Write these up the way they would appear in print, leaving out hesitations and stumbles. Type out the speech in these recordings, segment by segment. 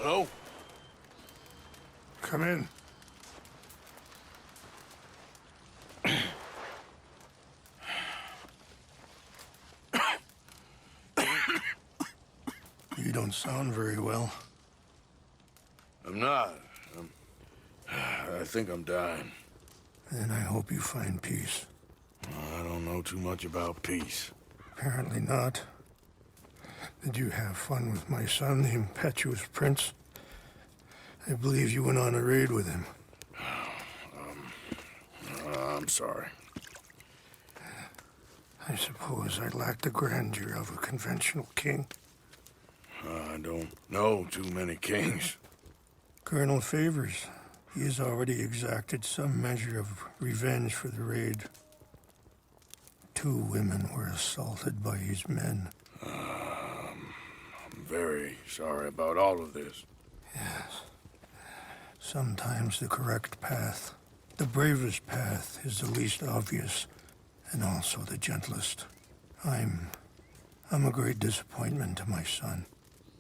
Hello? Come in. You don't sound very well. I'm not. I think I'm dying. Then I hope you find peace. I don't know too much about peace. Apparently not. Did you have fun with my son, the impetuous prince? I believe you went on a raid with him. I'm sorry. I suppose I lacked the grandeur of a conventional king. I don't know too many kings. Colonel Favors, he has already exacted some measure of revenge for the raid. 2 women were assaulted by his men. I'm very sorry about all of this. Yes. Sometimes the correct path, the bravest path, is the least obvious, and also the gentlest. I'm a great disappointment to my son.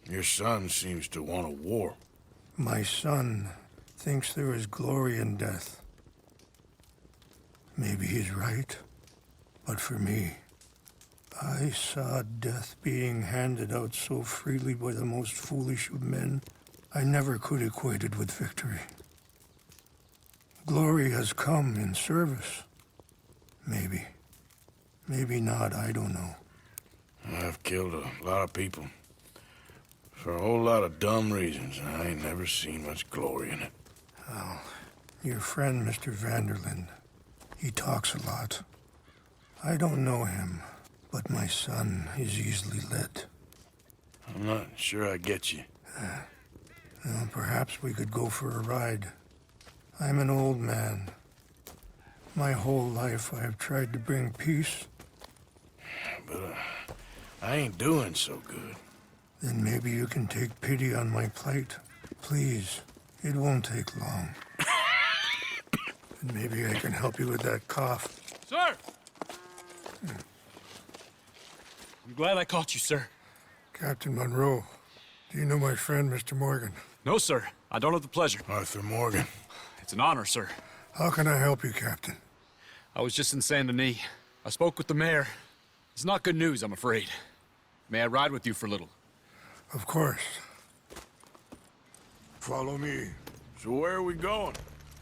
Your son seems to want a war. My son thinks there is glory in death. Maybe he's right, but for me, I saw death being handed out so freely by the most foolish of men, I never could equate it with victory. Glory has come in service. Maybe. Maybe not, I don't know. I've killed a lot of people. For a whole lot of dumb reasons, and I ain't never seen much glory in it. Well, your friend, Mr. Vanderlinde, he talks a lot. I don't know him, but my son is easily led. I'm not sure I get you. Well, perhaps we could go for a ride. I'm an old man. My whole life I have tried to bring peace. But I ain't doing so good. Then maybe you can take pity on my plight. Please, it won't take long. And maybe I can help you with that cough. Sir! I'm glad I caught you, sir. Captain Monroe, do you know my friend, Mr. Morgan? No, sir. I don't have the pleasure. Arthur Morgan. It's an honor, sir. How can I help you, Captain? I was just in Saint Denis. I spoke with the mayor. It's not good news, I'm afraid. May I ride with you for a little? Of course. Follow me. So where are we going?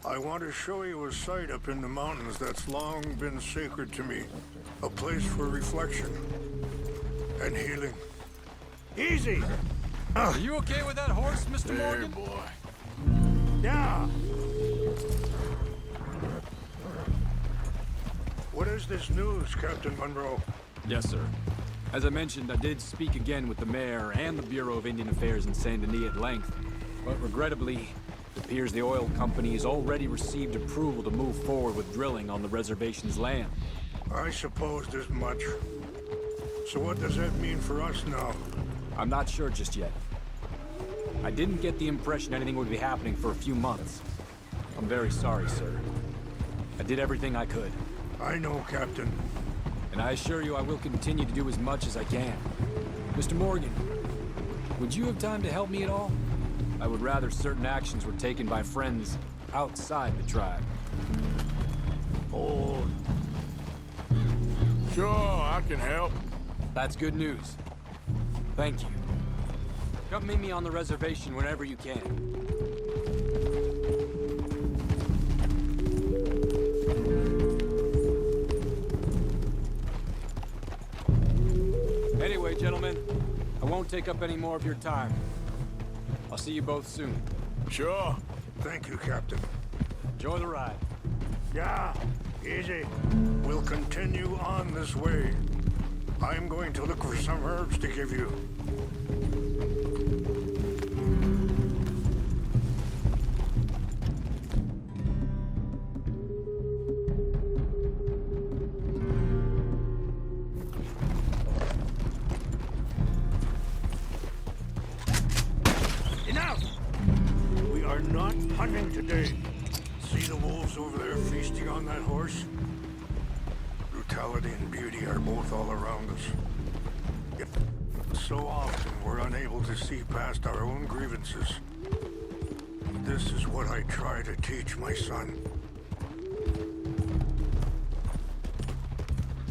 I want to show you a site up in the mountains that's long been sacred to me. A place for reflection and healing. Easy! Are you okay with that horse, Mr. There, Morgan? boy. Yeah! What is this news, Captain Monroe? Yes, sir. As I mentioned, I did speak again with the mayor and the Bureau of Indian Affairs in Saint Denis at length. But regrettably, it appears the oil company has already received approval to move forward with drilling on the reservation's land. I supposed as much. So what does that mean for us now? I'm not sure just yet. I didn't get the impression anything would be happening for a few months. I'm very sorry, sir. I did everything I could. I know, Captain. And I assure you I will continue to do as much as I can. Mr. Morgan, would you have time to help me at all? I would rather certain actions were taken by friends outside the tribe. Oh. Sure, I can help. That's good news. Thank you. Come meet me on the reservation whenever you can. Anyway, gentlemen, I won't take up any more of your time. I'll see you both soon. Sure. Thank you, Captain. Enjoy the ride. Yeah, easy. We'll continue on this way. I'm going to look for some herbs to give you. Enough! We are not hunting today. See the wolves over there feasting on that horse? Brutality and beauty are both all around us. Yet, so often we're unable to see past our own grievances. This is what I try to teach my son.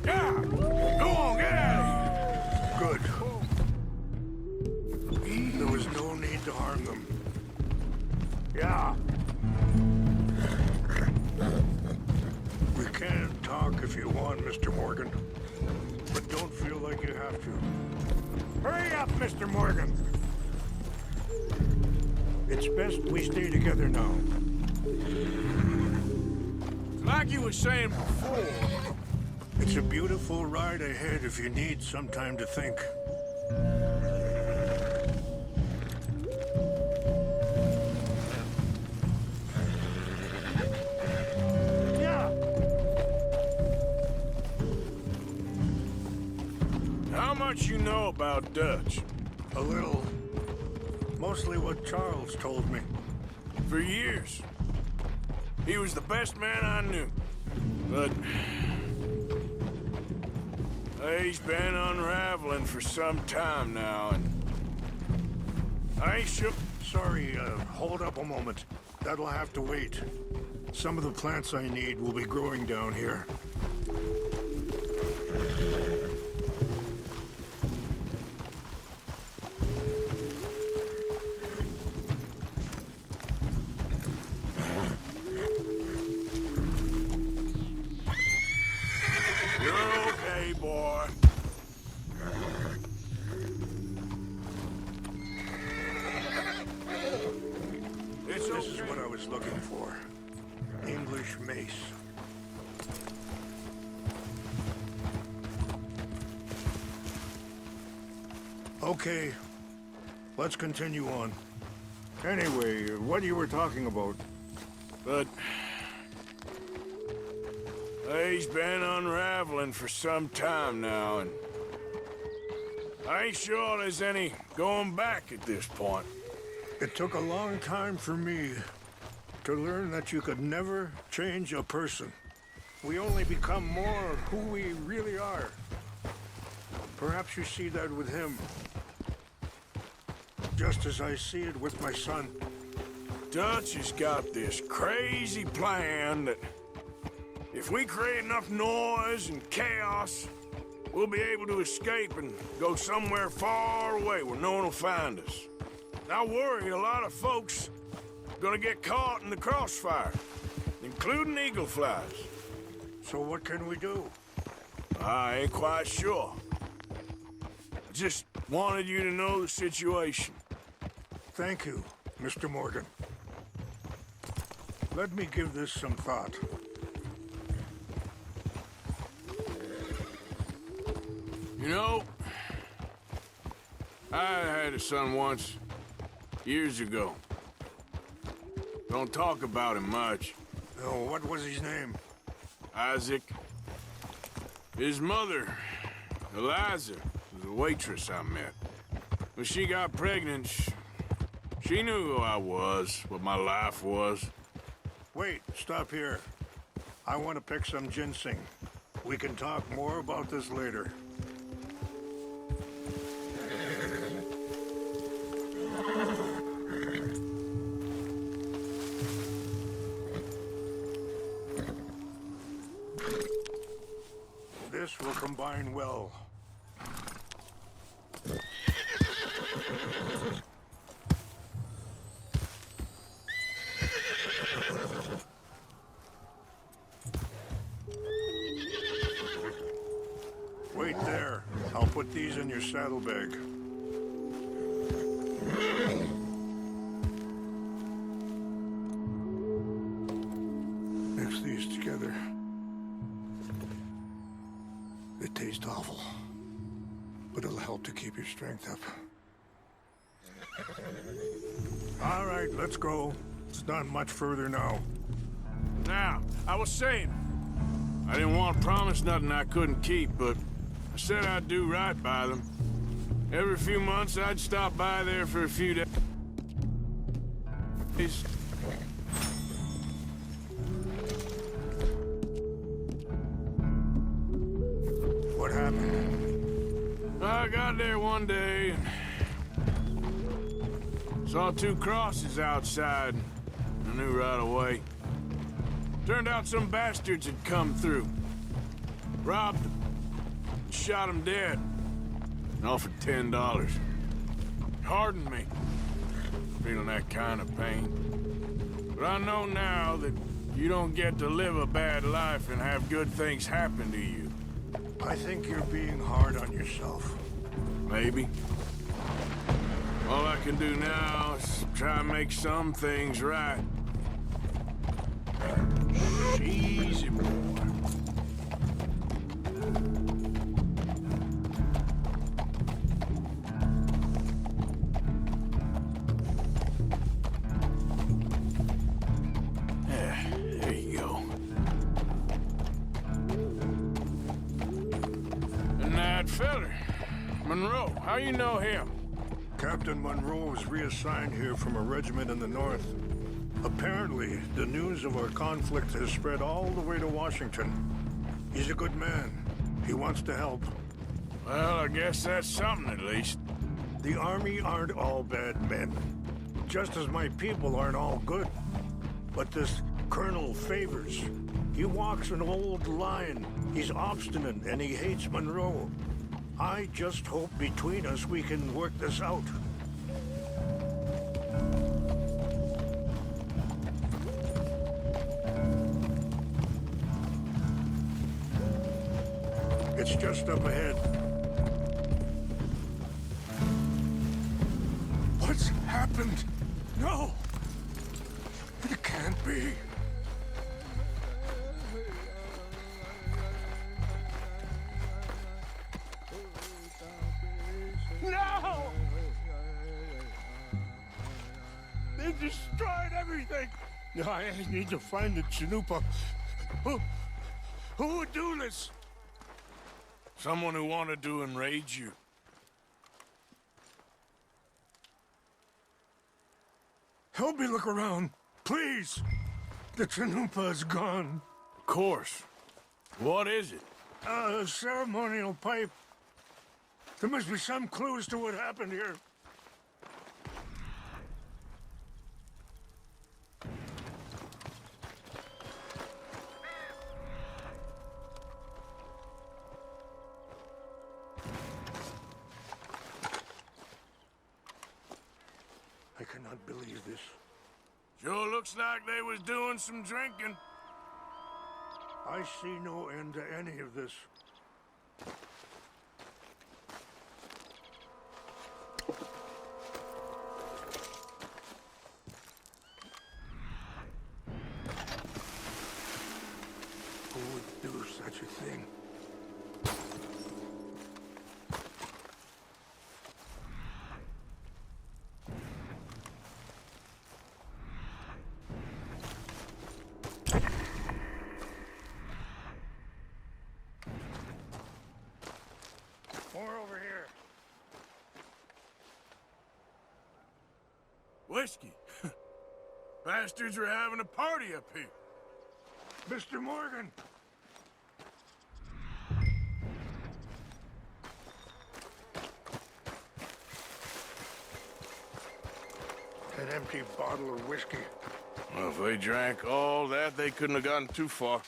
Yeah! Go on, get out of here! Good. There was no need to harm them. Yeah. We can talk if you want, Mr. Morgan. But don't feel like you have to. Hurry up, Mr. Morgan! It's best we stay together now. Like you were saying before, It's a beautiful ride ahead if you need some time to think. Yeah. how much you know about Dutch? A little. Mostly what Charles told me. For years. He was the best man I knew. But he's been unraveling for some time now, and I ain't sure. Sorry, hold up a moment. That'll have to wait. Some of the plants I need will be growing down here. You're okay, boy. It's This is okay. what I was looking for. English mace. Okay, let's continue on. Anyway, what you were talking about? But he's been unraveling for some time now, and I ain't sure there's any going back at this point. It took a long time for me to learn that you could never change a person. We only become more of who we really are. Perhaps you see that with him. Just as I see it with my son. Dutch has got this crazy plan that if we create enough noise and chaos, we'll be able to escape and go somewhere far away where no one will find us. I worry a lot of folks are gonna get caught in the crossfire, including eagle flies. So what can we do? I ain't quite sure. I just wanted you to know the situation. Thank you, Mr. Morgan. Let me give this some thought. You know, I had a son once, years ago. Don't talk about him much. Oh, what was his name? Isaac. His mother, Eliza, was a waitress I met. When she got pregnant, she knew who I was, what my life was. Wait, stop here. I want to pick some ginseng. We can talk more about this later. This will combine well. Wait there. I'll put these in your saddlebag. Mix these together. It tastes awful, but it'll help to keep your strength up. All right, let's go. It's not much further now. Now, I was saying, I didn't want to promise nothing I couldn't keep, but I said I'd do right by them. Every few months, I'd stop by there for a few days. What happened? I got there one day, and Saw two crosses outside. I knew right away. Turned out some bastards had come through. Robbed them. Shot them dead. And offered $10. Hardened me. Feeling that kind of pain. But I know now that you don't get to live a bad life and have good things happen to you. I think you're being hard on yourself. Maybe. All I can do now is try and make some things right. Easy, boy. There you go. And that feller, Monroe, how you know him? Captain Monroe was reassigned here from a regiment in the north. Apparently, the news of our conflict has spread all the way to Washington. He's a good man. He wants to help. Well, I guess that's something at least. The Army aren't all bad men. Just as my people aren't all good. But this Colonel Favors, he walks an old line. He's obstinate and he hates Monroe. I just hope between us we can work this out. It's just up ahead. What's happened? No! It can't be. No! They destroyed everything! No, I need to find the Chanupa. Who would do this? Someone who wanted to enrage you. Help me look around, please. The Chanupa is gone. Of course. What is it? A ceremonial pipe. There must be some clues to what happened here. I cannot believe this. Sure looks like they was doing some drinking. I see no end to any of this. Who would do such a thing? More over here. Whiskey. Bastards are having a party up here. Mr. Morgan! An empty bottle of whiskey. Well, if they drank all that, they couldn't have gotten too far.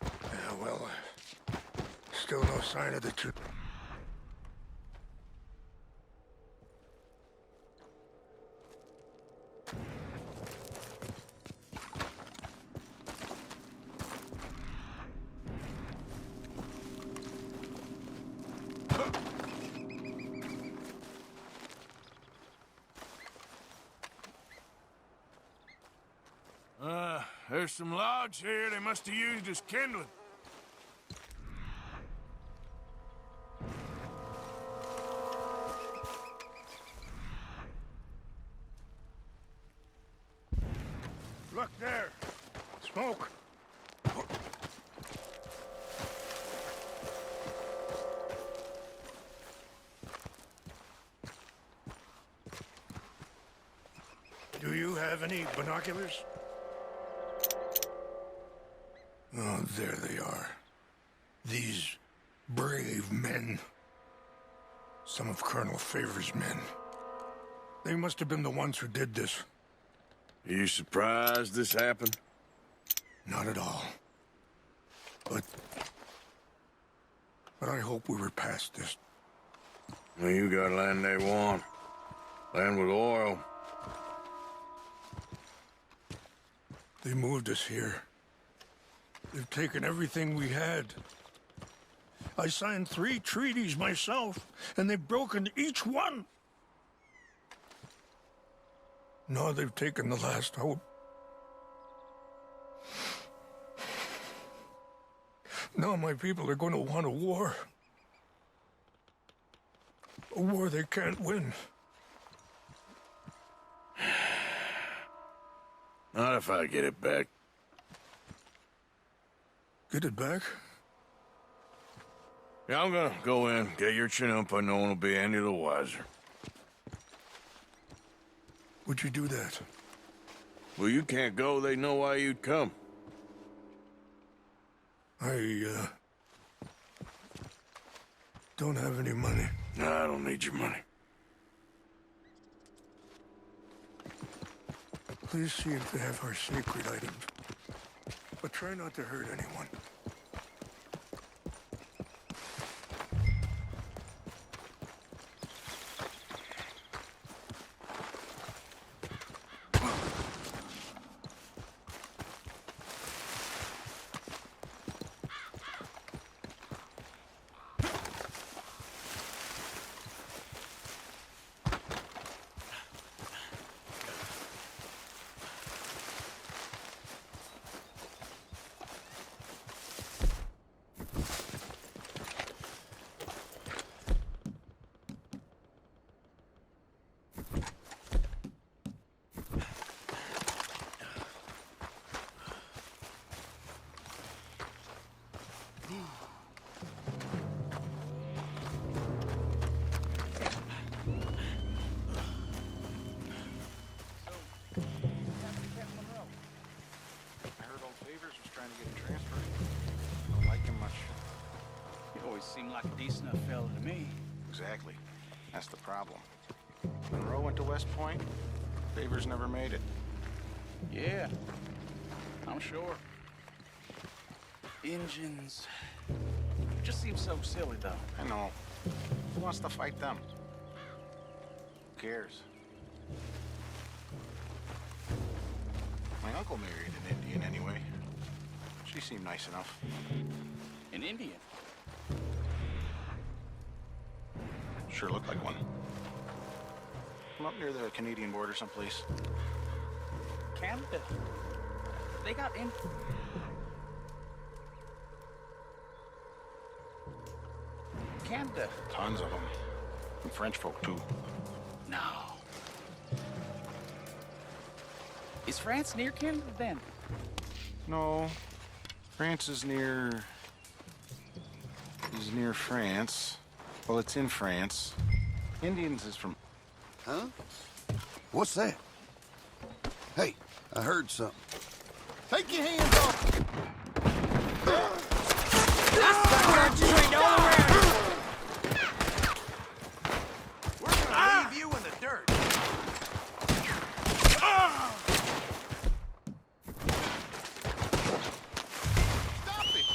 Yeah, well, still no sign of the truth. There's some logs here they must have used as kindling. Look there! Smoke! Do you have any binoculars? Oh, there they are. These brave men. Some of Colonel Favors' men. They must have been the ones who did this. Are you surprised this happened? Not at all. But I hope we were past this. Well, you got land they want. Land with oil. They moved us here. They've taken everything we had. I signed 3 treaties myself, and they've broken each one. Now they've taken the last hope. Now my people are going to want a war. A war they can't win. Not if I get it back. Get it back? Yeah, I'm gonna go in, get your Chinoopa, and no one will be any the wiser. Would you do that? Well, you can't go, they know why you'd come. I don't have any money. No, I don't need your money. Please see if they have our sacred items. But try not to hurt anyone. Seemed like a decent enough fella to me. Exactly. That's the problem. Monroe went to West Point. Favors never made it. Yeah, I'm sure. Engines. Just seems so silly, though. I know. Who wants to fight them? Who cares? My uncle married an Indian anyway. She seemed nice enough. An Indian? Sure looked like one. I'm up near the Canadian border someplace. Canada? They got in... Canada? Tons of them. And French folk, too. No. Is France near Canada, then? No. France is near... France. Well, it's in France. Indians is from... Huh? What's that? Hey, I heard something. Take your hands off! We're gonna leave you in the dirt. Stop it!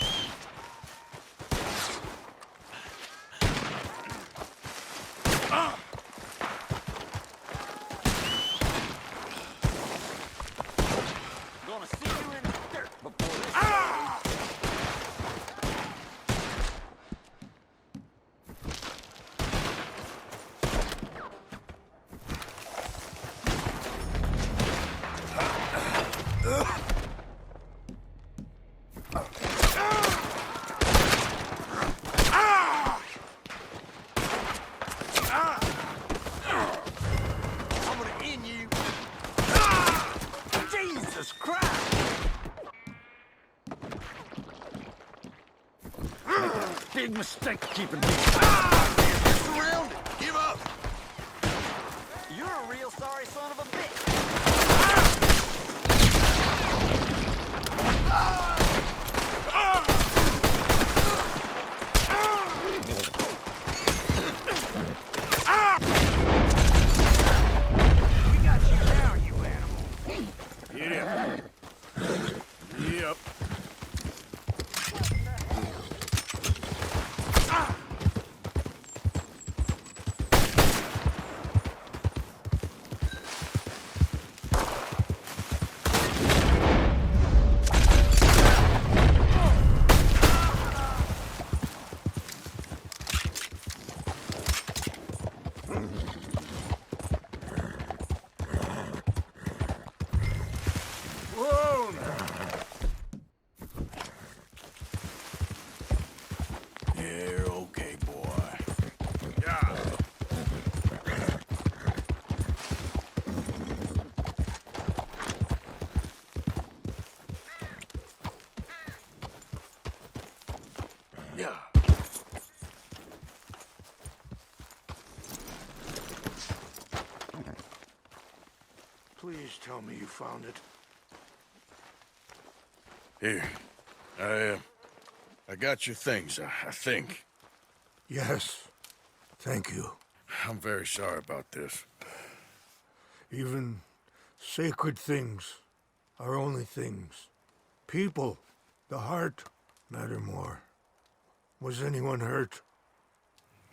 Gonna see you in the dirt before this. I'm gonna end you. Jesus Christ! Big mistake keeping me. You're surrounded! Give up! You're a real sorry son of a bitch. Please tell me you found it. Here. I got your things, I think. Yes. Thank you. I'm very sorry about this. Even sacred things are only things. People, the heart, matter more. Was anyone hurt?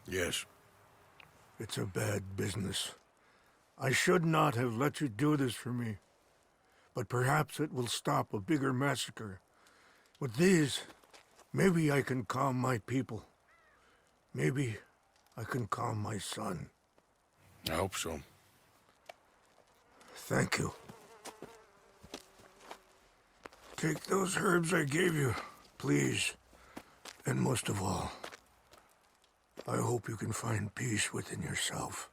Yes. It's a bad business. I should not have let you do this for me. But perhaps it will stop a bigger massacre. With these, maybe I can calm my people. Maybe I can calm my son. I hope so. Thank you. Take those herbs I gave you, please. And most of all, I hope you can find peace within yourself.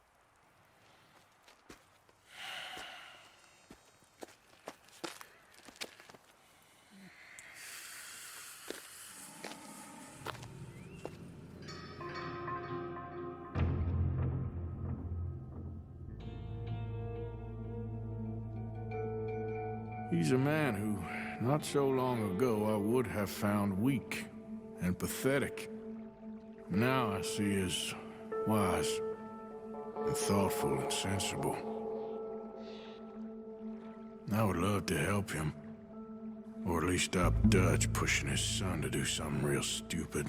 He's a man who, not so long ago, I would have found weak and pathetic. Now I see as wise and thoughtful and sensible. I would love to help him, or at least stop Dutch pushing his son to do something real stupid.